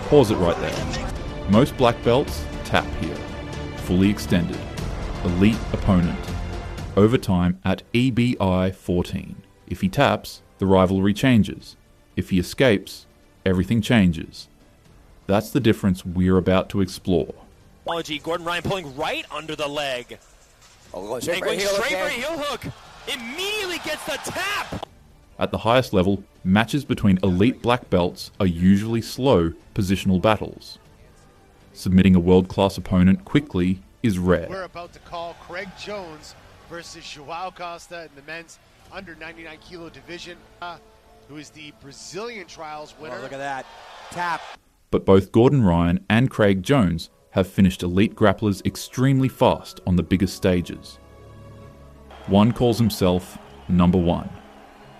Pause it right there. Most black belts tap here. Fully extended. Elite opponent. Overtime at EBI 14. If he taps, the rivalry changes. If he escapes, everything changes. That's the difference we're about to explore. Gordon Ryan pulling right under the leg. Going straight for a heel hook. Immediately gets the tap. At the highest level, matches between elite black belts are usually slow positional battles. Submitting a world-class opponent quickly is rare. We're about to call Craig Jones versus Joao Costa in the men's under 99 kilo division, who is the Brazilian trials winner. Oh, look at that. Tap. But both Gordon Ryan and Craig Jones have finished elite grapplers extremely fast on the biggest stages. One calls himself number 1.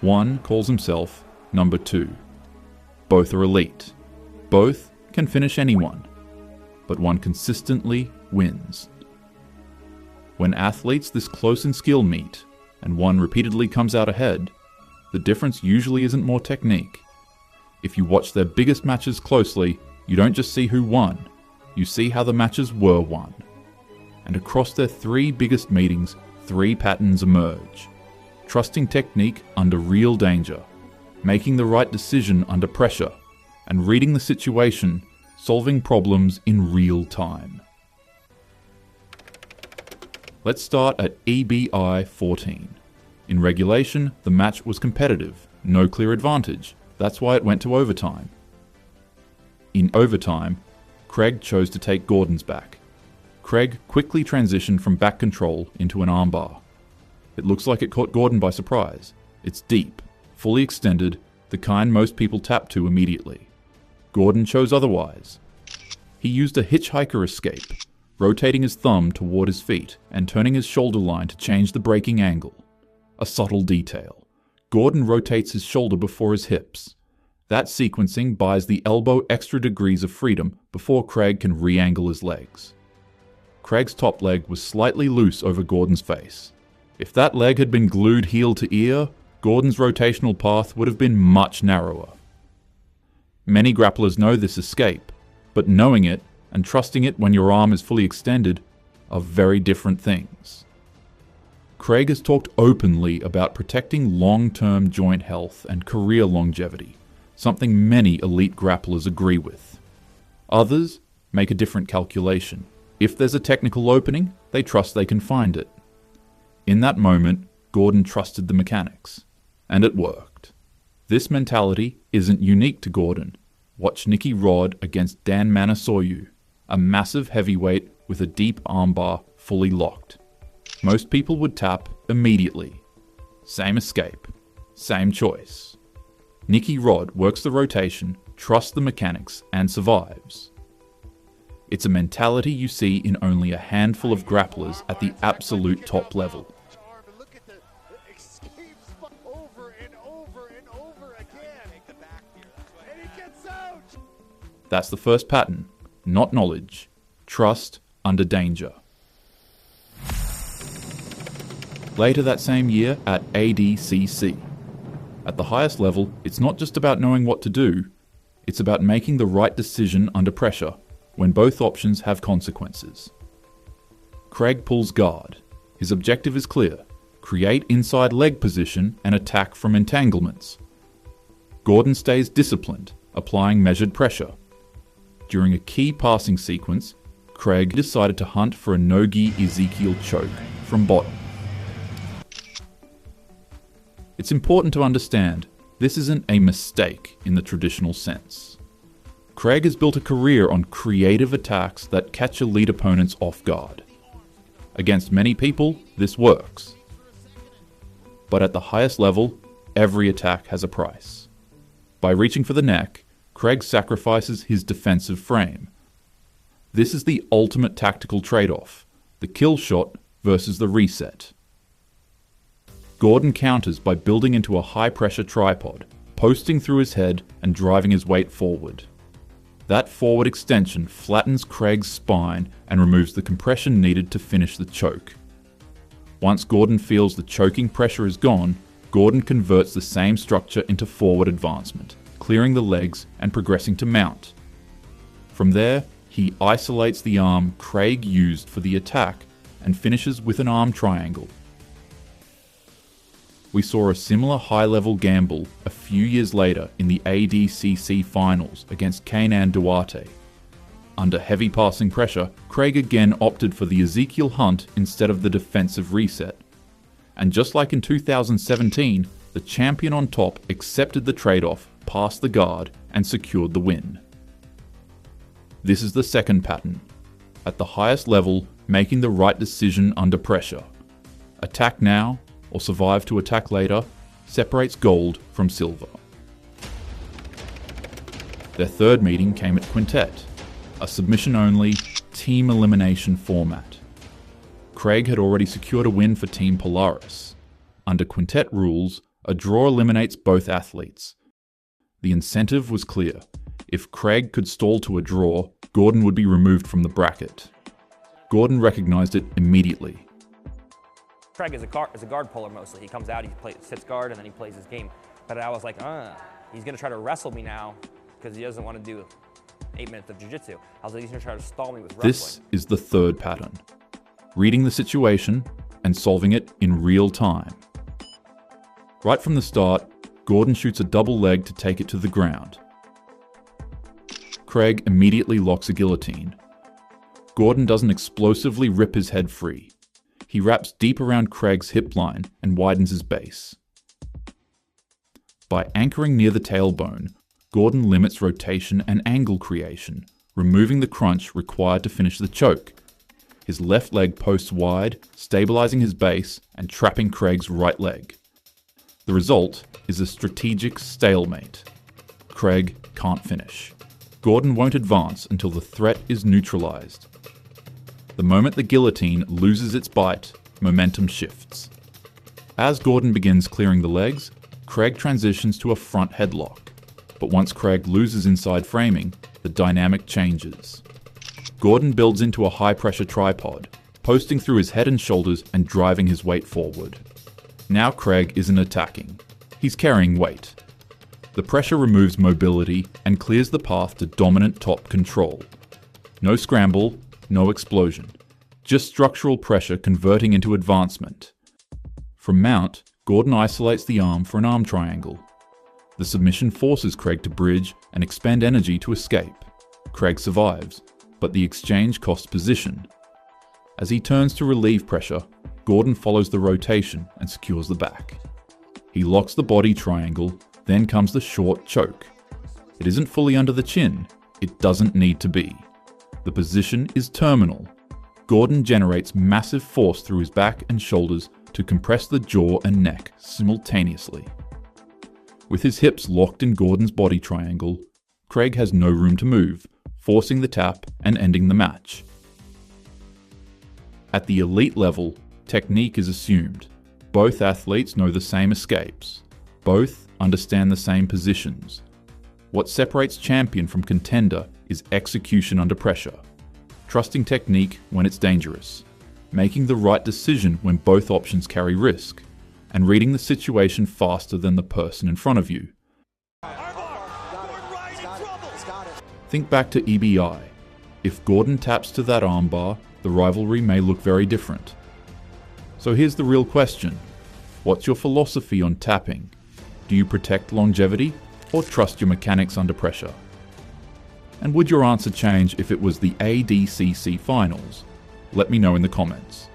One calls himself number 2. Both are elite. Both can finish anyone. But one consistently wins. When athletes this close in skill meet, and one repeatedly comes out ahead, the difference usually isn't more technique. If you watch their biggest matches closely, you don't just see who won, you see how the matches were won. And across their 3 biggest meetings, 3 patterns emerge. Trusting technique under real danger, making the right decision under pressure, and reading the situation, solving problems in real time. Let's start at EBI 14. In regulation, the match was competitive, no clear advantage. That's why it went to overtime. In overtime, Craig chose to take Gordon's back. Craig quickly transitioned from back control into an armbar. It looks like it caught Gordon by surprise. It's deep, fully extended, the kind most people tap to immediately. Gordon chose otherwise. He used a hitchhiker escape, rotating his thumb toward his feet and turning his shoulder line to change the breaking angle. A subtle detail. Gordon rotates his shoulder before his hips. That sequencing buys the elbow extra degrees of freedom before Craig can re-angle his legs. Craig's top leg was slightly loose over Gordon's face. If that leg had been glued heel to ear, Gordon's rotational path would have been much narrower. Many grapplers know this escape, but knowing it and trusting it when your arm is fully extended are very different things. Craig has talked openly about protecting long-term joint health and career longevity, something many elite grapplers agree with. Others make a different calculation. If there's a technical opening, they trust they can find it. In that moment, Gordon trusted the mechanics, and it worked. This mentality isn't unique to Gordon. Watch Nicky Rod against Dan Manasoyu, a massive heavyweight with a deep armbar fully locked. Most people would tap immediately. Same escape, same choice. Nicky Rod works the rotation, trusts the mechanics, and survives. It's a mentality you see in only a handful of grapplers at the absolute top level. That's the first pattern, not knowledge. Trust under danger. Later that same year at ADCC. At the highest level, it's not just about knowing what to do, it's about making the right decision under pressure, when both options have consequences. Craig pulls guard. His objective is clear: create inside leg position and attack from entanglements. Gordon stays disciplined, applying measured pressure. During a key passing sequence, Craig decided to hunt for a No-Gi Ezekiel choke from bottom. It's important to understand this isn't a mistake in the traditional sense. Craig has built a career on creative attacks that catch elite opponents off guard. Against many people, this works. But at the highest level, every attack has a price. By reaching for the neck, Craig sacrifices his defensive frame. This is the ultimate tactical trade-off, the kill shot versus the reset. Gordon counters by building into a high-pressure tripod, posting through his head and driving his weight forward. That forward extension flattens Craig's spine and removes the compression needed to finish the choke. Once Gordon feels the choking pressure is gone, Gordon converts the same structure into forward advancement, clearing the legs and progressing to mount. From there, he isolates the arm Craig used for the attack and finishes with an arm triangle. We saw a similar high-level gamble a few years later in the ADCC finals against Kaynan Duarte. Under heavy passing pressure, Craig again opted for the Ezekiel hunt instead of the defensive reset. And just like in 2017, the champion on top accepted the trade-off, passed the guard, and secured the win. This is the second pattern. At the highest level, making the right decision under pressure. Attack now, or survive to attack later, separates gold from silver. Their third meeting came at Quintet, a submission-only, team elimination format. Craig had already secured a win for Team Polaris. Under Quintet rules, a draw eliminates both athletes. The incentive was clear. If Craig could stall to a draw, Gordon would be removed from the bracket. Gordon recognized it immediately. Craig is a guard puller mostly. He comes out, sits guard, and then he plays his game. But I was like, he's going to try to wrestle me now because he doesn't want to do 8 minutes of jiu-jitsu. I was like, he's going to try to stall me with wrestling. This is the third pattern. Reading the situation and solving it in real time. Right from the start, Gordon shoots a double leg to take it to the ground. Craig immediately locks a guillotine. Gordon doesn't explosively rip his head free. He wraps deep around Craig's hip line and widens his base. By anchoring near the tailbone, Gordon limits rotation and angle creation, removing the crunch required to finish the choke. His left leg posts wide, stabilizing his base and trapping Craig's right leg. The result is a strategic stalemate. Craig can't finish. Gordon won't advance until the threat is neutralized. The moment the guillotine loses its bite, momentum shifts. As Gordon begins clearing the legs, Craig transitions to a front headlock. But once Craig loses inside framing, the dynamic changes. Gordon builds into a high-pressure tripod, posting through his head and shoulders and driving his weight forward. Now Craig isn't attacking. He's carrying weight. The pressure removes mobility and clears the path to dominant top control. No scramble, no explosion. Just structural pressure converting into advancement. From mount, Gordon isolates the arm for an arm triangle. The submission forces Craig to bridge and expend energy to escape. Craig survives, but the exchange costs position. As he turns to relieve pressure, Gordon follows the rotation and secures the back. He locks the body triangle, then comes the short choke. It isn't fully under the chin. It doesn't need to be. The position is terminal. Gordon generates massive force through his back and shoulders to compress the jaw and neck simultaneously. With his hips locked in Gordon's body triangle, Craig has no room to move, forcing the tap and ending the match. At the elite level, technique is assumed. Both athletes know the same escapes. Both understand the same positions. What separates champion from contender is execution under pressure, trusting technique when it's dangerous, making the right decision when both options carry risk, and reading the situation faster than the person in front of you. Think back to EBI. If Gordon taps to that armbar, the rivalry may look very different. So here's the real question. What's your philosophy on tapping? Do you protect longevity or trust your mechanics under pressure? And would your answer change if it was the ADCC finals? Let me know in the comments.